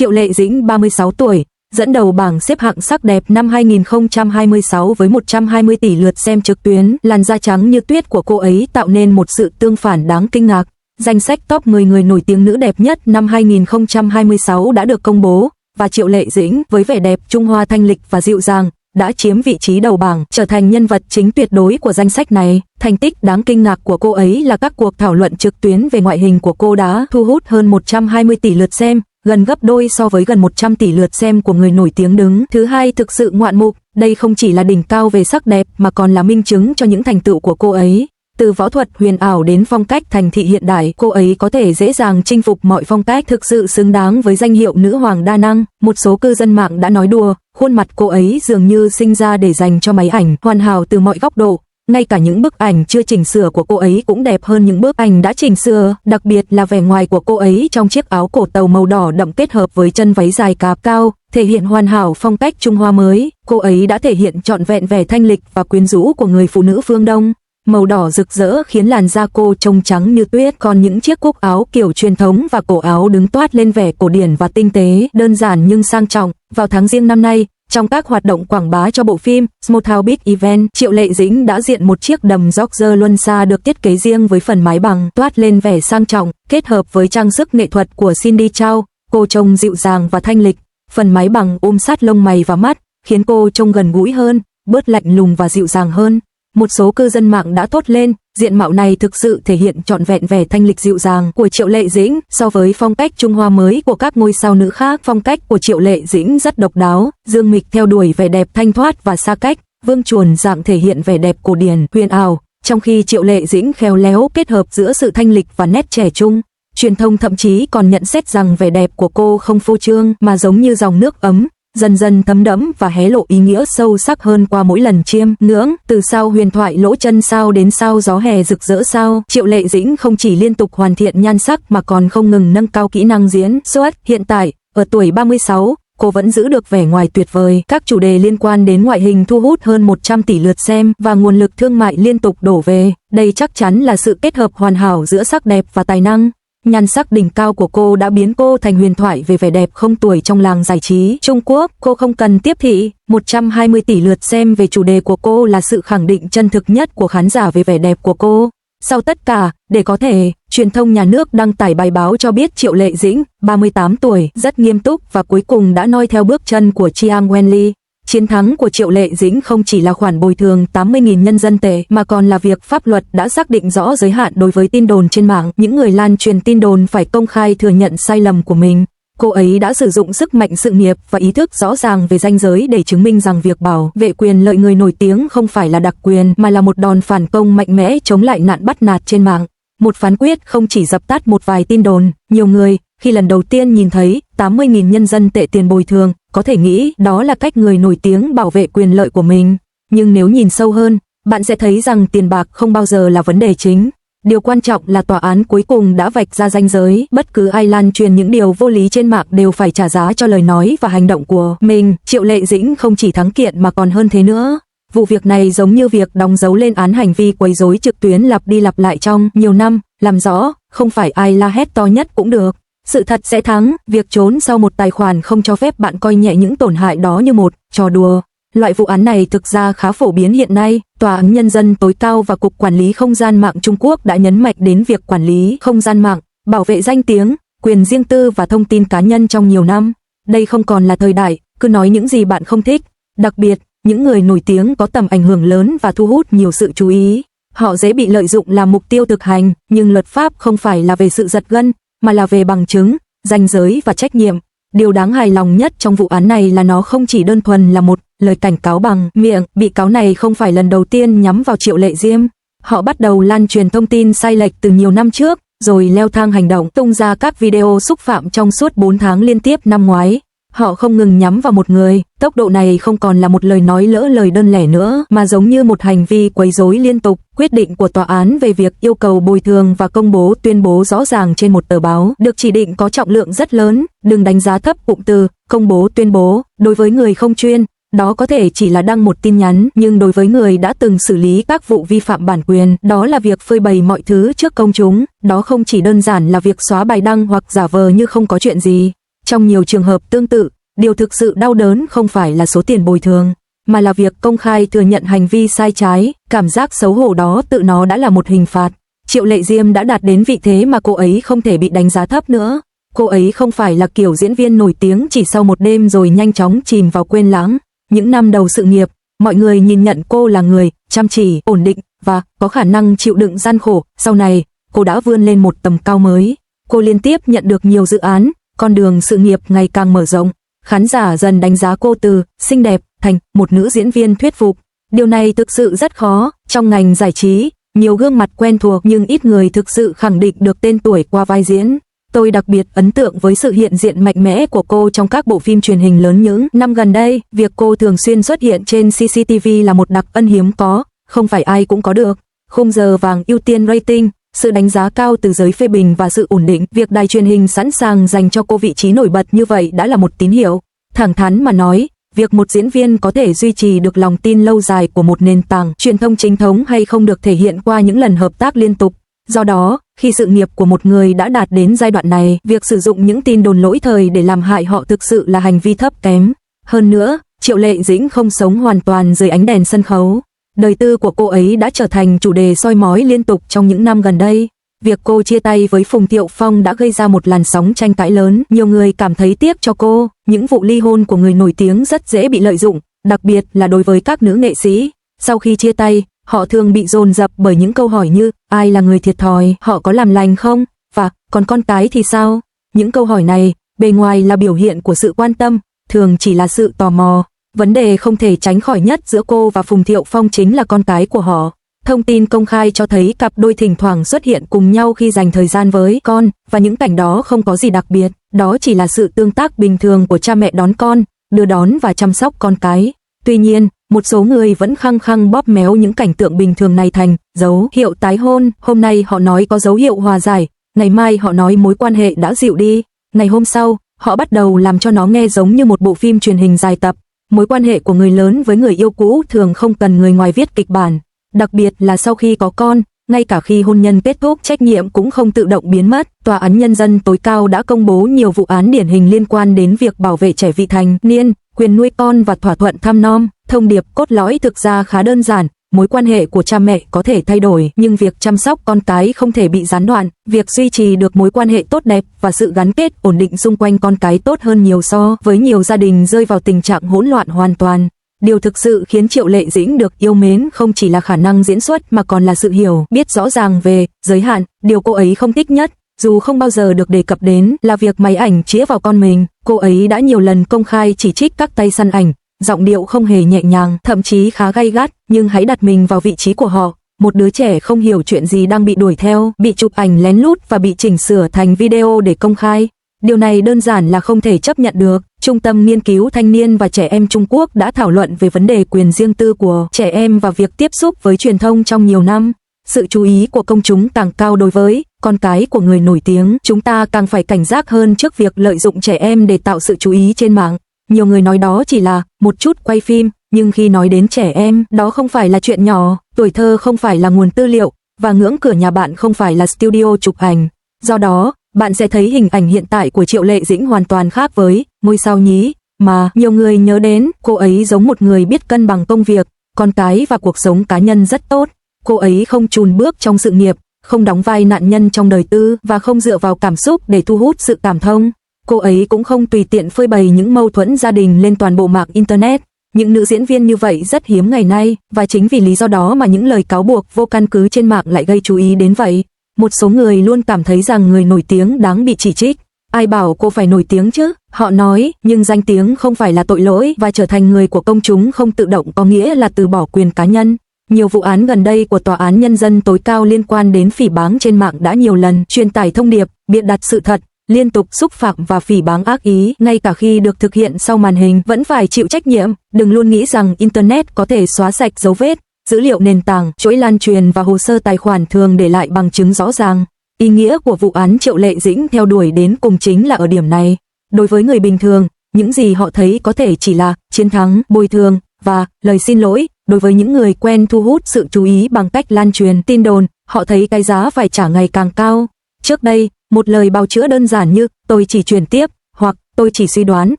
Triệu Lệ Dĩnh 36 tuổi, dẫn đầu bảng xếp hạng sắc đẹp năm 2026 với 120 tỷ lượt xem trực tuyến. Làn da trắng như tuyết của cô ấy tạo nên một sự tương phản đáng kinh ngạc. Danh sách top 10 người nổi tiếng nữ đẹp nhất năm 2026 đã được công bố, và Triệu Lệ Dĩnh với vẻ đẹp trung hoa thanh lịch và dịu dàng đã chiếm vị trí đầu bảng, trở thành nhân vật chính tuyệt đối của danh sách này. Thành tích đáng kinh ngạc của cô ấy là các cuộc thảo luận trực tuyến về ngoại hình của cô đã thu hút hơn 120 tỷ lượt xem, gần gấp đôi so với gần 100 tỷ lượt xem của người nổi tiếng đứng thứ hai. Thực sự ngoạn mục, đây không chỉ là đỉnh cao về sắc đẹp mà còn là minh chứng cho những thành tựu của cô ấy. Từ võ thuật huyền ảo đến phong cách thành thị hiện đại, cô ấy có thể dễ dàng chinh phục mọi phong cách, thực sự xứng đáng với danh hiệu nữ hoàng đa năng. Một số cư dân mạng đã nói đùa, khuôn mặt cô ấy dường như sinh ra để dành cho máy ảnh, hoàn hảo từ mọi góc độ. Ngay cả những bức ảnh chưa chỉnh sửa của cô ấy cũng đẹp hơn những bức ảnh đã chỉnh sửa, đặc biệt là vẻ ngoài của cô ấy trong chiếc áo cổ tàu màu đỏ đậm kết hợp với chân váy dài cạp cao, thể hiện hoàn hảo phong cách Trung Hoa mới. Cô ấy đã thể hiện trọn vẹn vẻ thanh lịch và quyến rũ của người phụ nữ phương Đông. Màu đỏ rực rỡ khiến làn da cô trông trắng như tuyết, còn những chiếc cúc áo kiểu truyền thống và cổ áo đứng toát lên vẻ cổ điển và tinh tế, đơn giản nhưng sang trọng. Vào tháng Giêng năm nay, trong các hoạt động quảng bá cho bộ phim Small Town Big Event, Triệu Lệ Dĩnh đã diện một chiếc đầm Jogger luân xa được thiết kế riêng với phần mái bằng, toát lên vẻ sang trọng, kết hợp với trang sức nghệ thuật của Cindy Chow. Cô trông dịu dàng và thanh lịch, phần mái bằng ôm sát lông mày và mắt, khiến cô trông gần gũi hơn, bớt lạnh lùng và dịu dàng hơn. Một số cư dân mạng đã thốt lên, diện mạo này thực sự thể hiện trọn vẹn vẻ thanh lịch dịu dàng của Triệu Lệ Dĩnh. So với phong cách Trung Hoa mới của các ngôi sao nữ khác, phong cách của Triệu Lệ Dĩnh rất độc đáo. Dương Mịch theo đuổi vẻ đẹp thanh thoát và xa cách, Vương Chuồn dạng thể hiện vẻ đẹp cổ điển, huyền ảo, trong khi Triệu Lệ Dĩnh khéo léo kết hợp giữa sự thanh lịch và nét trẻ trung. Truyền thông thậm chí còn nhận xét rằng vẻ đẹp của cô không phô trương mà giống như dòng nước ấm, dần dần thấm đẫm và hé lộ ý nghĩa sâu sắc hơn qua mỗi lần chiêm ngưỡng. Từ sao huyền thoại lỗ chân sao đến sao gió hè rực rỡ sao, Triệu Lệ Dĩnh không chỉ liên tục hoàn thiện nhan sắc mà còn không ngừng nâng cao kỹ năng diễn xuất. Hiện tại, ở tuổi 36, cô vẫn giữ được vẻ ngoài tuyệt vời. Các chủ đề liên quan đến ngoại hình thu hút hơn 100 tỷ lượt xem và nguồn lực thương mại liên tục đổ về. Đây chắc chắn là sự kết hợp hoàn hảo giữa sắc đẹp và tài năng. Nhan sắc đỉnh cao của cô đã biến cô thành huyền thoại về vẻ đẹp không tuổi trong làng giải trí Trung Quốc. Cô không cần tiếp thị, 120 tỷ lượt xem về chủ đề của cô là sự khẳng định chân thực nhất của khán giả về vẻ đẹp của cô. Sau tất cả, để có thể, truyền thông nhà nước đăng tải bài báo cho biết Triệu Lệ Dĩnh, 38 tuổi, rất nghiêm túc và cuối cùng đã noi theo bước chân của Chiang Wenli. Chiến thắng của Triệu Lệ Dĩnh không chỉ là khoản bồi thường 80.000 nhân dân tệ mà còn là việc pháp luật đã xác định rõ giới hạn đối với tin đồn trên mạng. Những người lan truyền tin đồn phải công khai thừa nhận sai lầm của mình. Cô ấy đã sử dụng sức mạnh sự nghiệp và ý thức rõ ràng về ranh giới để chứng minh rằng việc bảo vệ quyền lợi người nổi tiếng không phải là đặc quyền mà là một đòn phản công mạnh mẽ chống lại nạn bắt nạt trên mạng. Một phán quyết không chỉ dập tắt một vài tin đồn. Nhiều người, khi lần đầu tiên nhìn thấy 80.000 nhân dân tệ tiền bồi thường, có thể nghĩ đó là cách người nổi tiếng bảo vệ quyền lợi của mình. Nhưng nếu nhìn sâu hơn, bạn sẽ thấy rằng tiền bạc không bao giờ là vấn đề chính. Điều quan trọng là tòa án cuối cùng đã vạch ra ranh giới. Bất cứ ai lan truyền những điều vô lý trên mạng đều phải trả giá cho lời nói và hành động của mình. Triệu Lệ Dĩnh không chỉ thắng kiện mà còn hơn thế nữa. Vụ việc này giống như việc đóng dấu lên án hành vi quấy rối trực tuyến lặp đi lặp lại trong nhiều năm, làm rõ, không phải ai la hét to nhất cũng được. Sự thật sẽ thắng, việc trốn sau một tài khoản không cho phép bạn coi nhẹ những tổn hại đó như một trò đùa. Loại vụ án này thực ra khá phổ biến hiện nay. Tòa án Nhân dân tối cao và Cục Quản lý Không gian mạng Trung Quốc đã nhấn mạnh đến việc quản lý không gian mạng, bảo vệ danh tiếng, quyền riêng tư và thông tin cá nhân trong nhiều năm. Đây không còn là thời đại, cứ nói những gì bạn không thích. Đặc biệt, những người nổi tiếng có tầm ảnh hưởng lớn và thu hút nhiều sự chú ý. Họ dễ bị lợi dụng làm mục tiêu thực hành, nhưng luật pháp không phải là về sự giật gân, mà là về bằng chứng, ranh giới và trách nhiệm. Điều đáng hài lòng nhất trong vụ án này là nó không chỉ đơn thuần là một lời cảnh cáo bằng miệng. Bị cáo này không phải lần đầu tiên nhắm vào Triệu Lệ Dĩnh. Họ bắt đầu lan truyền thông tin sai lệch từ nhiều năm trước, rồi leo thang hành động tung ra các video xúc phạm trong suốt 4 tháng liên tiếp năm ngoái. Họ không ngừng nhắm vào một người, tốc độ này không còn là một lời nói lỡ lời đơn lẻ nữa, mà giống như một hành vi quấy rối liên tục. Quyết định của tòa án về việc yêu cầu bồi thường và công bố tuyên bố rõ ràng trên một tờ báo được chỉ định có trọng lượng rất lớn. Đừng đánh giá thấp cụm từ công bố tuyên bố. Đối với người không chuyên, đó có thể chỉ là đăng một tin nhắn, nhưng đối với người đã từng xử lý các vụ vi phạm bản quyền, đó là việc phơi bày mọi thứ trước công chúng. Đó không chỉ đơn giản là việc xóa bài đăng hoặc giả vờ như không có chuyện gì. Trong nhiều trường hợp tương tự, điều thực sự đau đớn không phải là số tiền bồi thường, mà là việc công khai thừa nhận hành vi sai trái, cảm giác xấu hổ đó tự nó đã là một hình phạt. Triệu Lệ Diêm đã đạt đến vị thế mà cô ấy không thể bị đánh giá thấp nữa. Cô ấy không phải là kiểu diễn viên nổi tiếng chỉ sau một đêm rồi nhanh chóng chìm vào quên lãng. Những năm đầu sự nghiệp, mọi người nhìn nhận cô là người chăm chỉ, ổn định và có khả năng chịu đựng gian khổ. Sau này, cô đã vươn lên một tầm cao mới. Cô liên tiếp nhận được nhiều dự án, con đường sự nghiệp ngày càng mở rộng. Khán giả dần đánh giá cô từ xinh đẹp thành một nữ diễn viên thuyết phục. Điều này thực sự rất khó. Trong ngành giải trí, nhiều gương mặt quen thuộc nhưng ít người thực sự khẳng định được tên tuổi qua vai diễn. Tôi đặc biệt ấn tượng với sự hiện diện mạnh mẽ của cô trong các bộ phim truyền hình lớn những năm gần đây. Việc cô thường xuyên xuất hiện trên CCTV là một đặc ân hiếm có, không phải ai cũng có được. Khung giờ vàng ưu tiên rating, sự đánh giá cao từ giới phê bình và sự ổn định. Việc đài truyền hình sẵn sàng dành cho cô vị trí nổi bật như vậy đã là một tín hiệu. Thẳng thắn mà nói, việc một diễn viên có thể duy trì được lòng tin lâu dài của một nền tảng truyền thông chính thống hay không được thể hiện qua những lần hợp tác liên tục. Do đó, khi sự nghiệp của một người đã đạt đến giai đoạn này, việc sử dụng những tin đồn lỗi thời để làm hại họ thực sự là hành vi thấp kém. Hơn nữa, Triệu Lệ Dĩnh không sống hoàn toàn dưới ánh đèn sân khấu. Đời tư của cô ấy đã trở thành chủ đề soi mói liên tục trong những năm gần đây. Việc cô chia tay với Phùng Thiệu Phong đã gây ra một làn sóng tranh cãi lớn. Nhiều người cảm thấy tiếc cho cô. Những vụ ly hôn của người nổi tiếng rất dễ bị lợi dụng, đặc biệt là đối với các nữ nghệ sĩ. Sau khi chia tay, họ thường bị dồn dập bởi những câu hỏi như ai là người thiệt thòi, họ có làm lành không, và còn con cái thì sao? Những câu hỏi này, bề ngoài là biểu hiện của sự quan tâm, thường chỉ là sự tò mò. Vấn đề không thể tránh khỏi nhất giữa cô và Phùng Thiệu Phong chính là con cái của họ. Thông tin công khai cho thấy cặp đôi thỉnh thoảng xuất hiện cùng nhau khi dành thời gian với con, và những cảnh đó không có gì đặc biệt, đó chỉ là sự tương tác bình thường của cha mẹ đón con, đưa đón và chăm sóc con cái. Tuy nhiên, một số người vẫn khăng khăng bóp méo những cảnh tượng bình thường này thành dấu hiệu tái hôn. Hôm nay họ nói có dấu hiệu hòa giải, ngày mai họ nói mối quan hệ đã dịu đi, ngày hôm sau, họ bắt đầu làm cho nó nghe giống như một bộ phim truyền hình dài tập. Mối quan hệ của người lớn với người yêu cũ thường không cần người ngoài viết kịch bản, đặc biệt là sau khi có con, ngay cả khi hôn nhân kết thúc, trách nhiệm cũng không tự động biến mất. Tòa án Nhân dân tối cao đã công bố nhiều vụ án điển hình liên quan đến việc bảo vệ trẻ vị thành niên, quyền nuôi con và thỏa thuận thăm nom. Thông điệp cốt lõi thực ra khá đơn giản, mối quan hệ của cha mẹ có thể thay đổi, nhưng việc chăm sóc con cái không thể bị gián đoạn. Việc duy trì được mối quan hệ tốt đẹp và sự gắn kết ổn định xung quanh con cái tốt hơn nhiều so với nhiều gia đình rơi vào tình trạng hỗn loạn hoàn toàn. Điều thực sự khiến Triệu Lệ Dĩnh được yêu mến không chỉ là khả năng diễn xuất mà còn là sự hiểu biết rõ ràng về giới hạn. Điều cô ấy không thích nhất, dù không bao giờ được đề cập đến, là việc máy ảnh chĩa vào con mình. Cô ấy đã nhiều lần công khai chỉ trích các tay săn ảnh, giọng điệu không hề nhẹ nhàng, thậm chí khá gay gắt, nhưng hãy đặt mình vào vị trí của họ. Một đứa trẻ không hiểu chuyện gì đang bị đuổi theo, bị chụp ảnh lén lút và bị chỉnh sửa thành video để công khai. Điều này đơn giản là không thể chấp nhận được. Trung tâm Nghiên cứu Thanh niên và Trẻ em Trung Quốc đã thảo luận về vấn đề quyền riêng tư của trẻ em và việc tiếp xúc với truyền thông trong nhiều năm. Sự chú ý của công chúng càng cao đối với con cái của người nổi tiếng, chúng ta càng phải cảnh giác hơn trước việc lợi dụng trẻ em để tạo sự chú ý trên mạng. Nhiều người nói đó chỉ là một chút quay phim, nhưng khi nói đến trẻ em, đó không phải là chuyện nhỏ. Tuổi thơ không phải là nguồn tư liệu, và ngưỡng cửa nhà bạn không phải là studio chụp ảnh. Do đó, bạn sẽ thấy hình ảnh hiện tại của Triệu Lệ Dĩnh hoàn toàn khác với ngôi sao nhí mà nhiều người nhớ đến. Cô ấy giống một người biết cân bằng công việc, con cái và cuộc sống cá nhân rất tốt. Cô ấy không chùn bước trong sự nghiệp, không đóng vai nạn nhân trong đời tư và không dựa vào cảm xúc để thu hút sự cảm thông. Cô ấy cũng không tùy tiện phơi bày những mâu thuẫn gia đình lên toàn bộ mạng Internet. Những nữ diễn viên như vậy rất hiếm ngày nay, và chính vì lý do đó mà những lời cáo buộc vô căn cứ trên mạng lại gây chú ý đến vậy. Một số người luôn cảm thấy rằng người nổi tiếng đáng bị chỉ trích. Ai bảo cô phải nổi tiếng chứ? Họ nói, nhưng danh tiếng không phải là tội lỗi, và trở thành người của công chúng không tự động có nghĩa là từ bỏ quyền cá nhân. Nhiều vụ án gần đây của Tòa án Nhân dân tối cao liên quan đến phỉ báng trên mạng đã nhiều lần truyền tải thông điệp, bịa đặt sự thật, liên tục xúc phạm và phỉ báng ác ý, ngay cả khi được thực hiện sau màn hình vẫn phải chịu trách nhiệm. Đừng luôn nghĩ rằng Internet có thể xóa sạch dấu vết, dữ liệu nền tảng, chuỗi lan truyền và hồ sơ tài khoản thường để lại bằng chứng rõ ràng. Ý nghĩa của vụ án Triệu Lệ Dĩnh theo đuổi đến cùng chính là ở điểm này. Đối với người bình thường, những gì họ thấy có thể chỉ là chiến thắng, bồi thường và lời xin lỗi. Đối với những người quen thu hút sự chú ý bằng cách lan truyền tin đồn, họ thấy cái giá phải trả ngày càng cao. Trước đây, một lời bào chữa đơn giản như tôi chỉ truyền tiếp hoặc tôi chỉ suy đoán,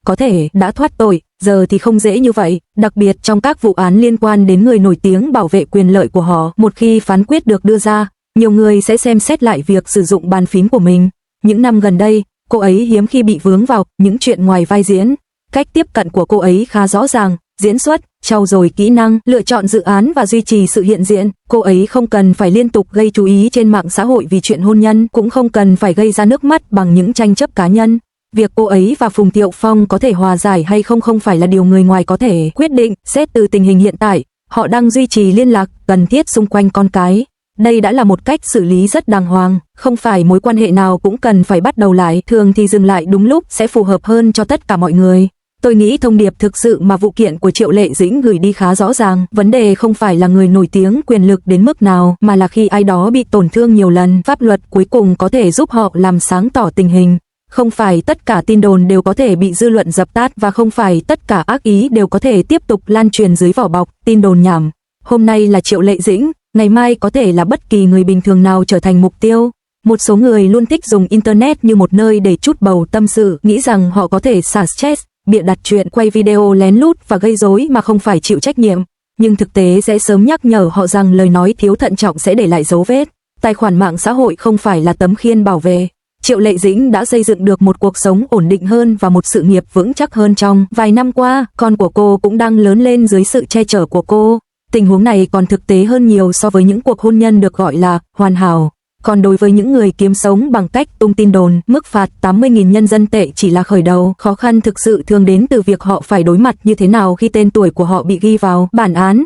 có thể đã thoát tội, giờ thì không dễ như vậy, đặc biệt trong các vụ án liên quan đến người nổi tiếng bảo vệ quyền lợi của họ. Một khi phán quyết được đưa ra, nhiều người sẽ xem xét lại việc sử dụng bàn phím của mình. Những năm gần đây, cô ấy hiếm khi bị vướng vào những chuyện ngoài vai diễn. Cách tiếp cận của cô ấy khá rõ ràng, diễn xuất, trau dồi kỹ năng, lựa chọn dự án và duy trì sự hiện diện. Cô ấy không cần phải liên tục gây chú ý trên mạng xã hội vì chuyện hôn nhân, cũng không cần phải gây ra nước mắt bằng những tranh chấp cá nhân. Việc cô ấy và Phùng Thiệu Phong có thể hòa giải hay không không phải là điều người ngoài có thể quyết định. Xét từ tình hình hiện tại, họ đang duy trì liên lạc cần thiết xung quanh con cái. Đây đã là một cách xử lý rất đàng hoàng, không phải mối quan hệ nào cũng cần phải bắt đầu lại, thường thì dừng lại đúng lúc sẽ phù hợp hơn cho tất cả mọi người. Tôi nghĩ thông điệp thực sự mà vụ kiện của Triệu Lệ Dĩnh gửi đi khá rõ ràng, vấn đề không phải là người nổi tiếng quyền lực đến mức nào, mà là khi ai đó bị tổn thương nhiều lần, pháp luật cuối cùng có thể giúp họ làm sáng tỏ tình hình. Không phải tất cả tin đồn đều có thể bị dư luận dập tắt và không phải tất cả ác ý đều có thể tiếp tục lan truyền dưới vỏ bọc tin đồn nhảm. Hôm nay là Triệu Lệ Dĩnh, ngày mai có thể là bất kỳ người bình thường nào trở thành mục tiêu. Một số người luôn thích dùng internet như một nơi để trút bầu tâm sự, nghĩ rằng họ có thể xả stress, bịa đặt chuyện, quay video lén lút và gây rối mà không phải chịu trách nhiệm. Nhưng thực tế sẽ sớm nhắc nhở họ rằng lời nói thiếu thận trọng sẽ để lại dấu vết. Tài khoản mạng xã hội không phải là tấm khiên bảo vệ. Triệu Lệ Dĩnh đã xây dựng được một cuộc sống ổn định hơn và một sự nghiệp vững chắc hơn trong vài năm qua. Con của cô cũng đang lớn lên dưới sự che chở của cô. Tình huống này còn thực tế hơn nhiều so với những cuộc hôn nhân được gọi là hoàn hảo. Còn đối với những người kiếm sống bằng cách tung tin đồn, mức phạt 80.000 nhân dân tệ chỉ là khởi đầu. Khó khăn thực sự thường đến từ việc họ phải đối mặt như thế nào khi tên tuổi của họ bị ghi vào bản án.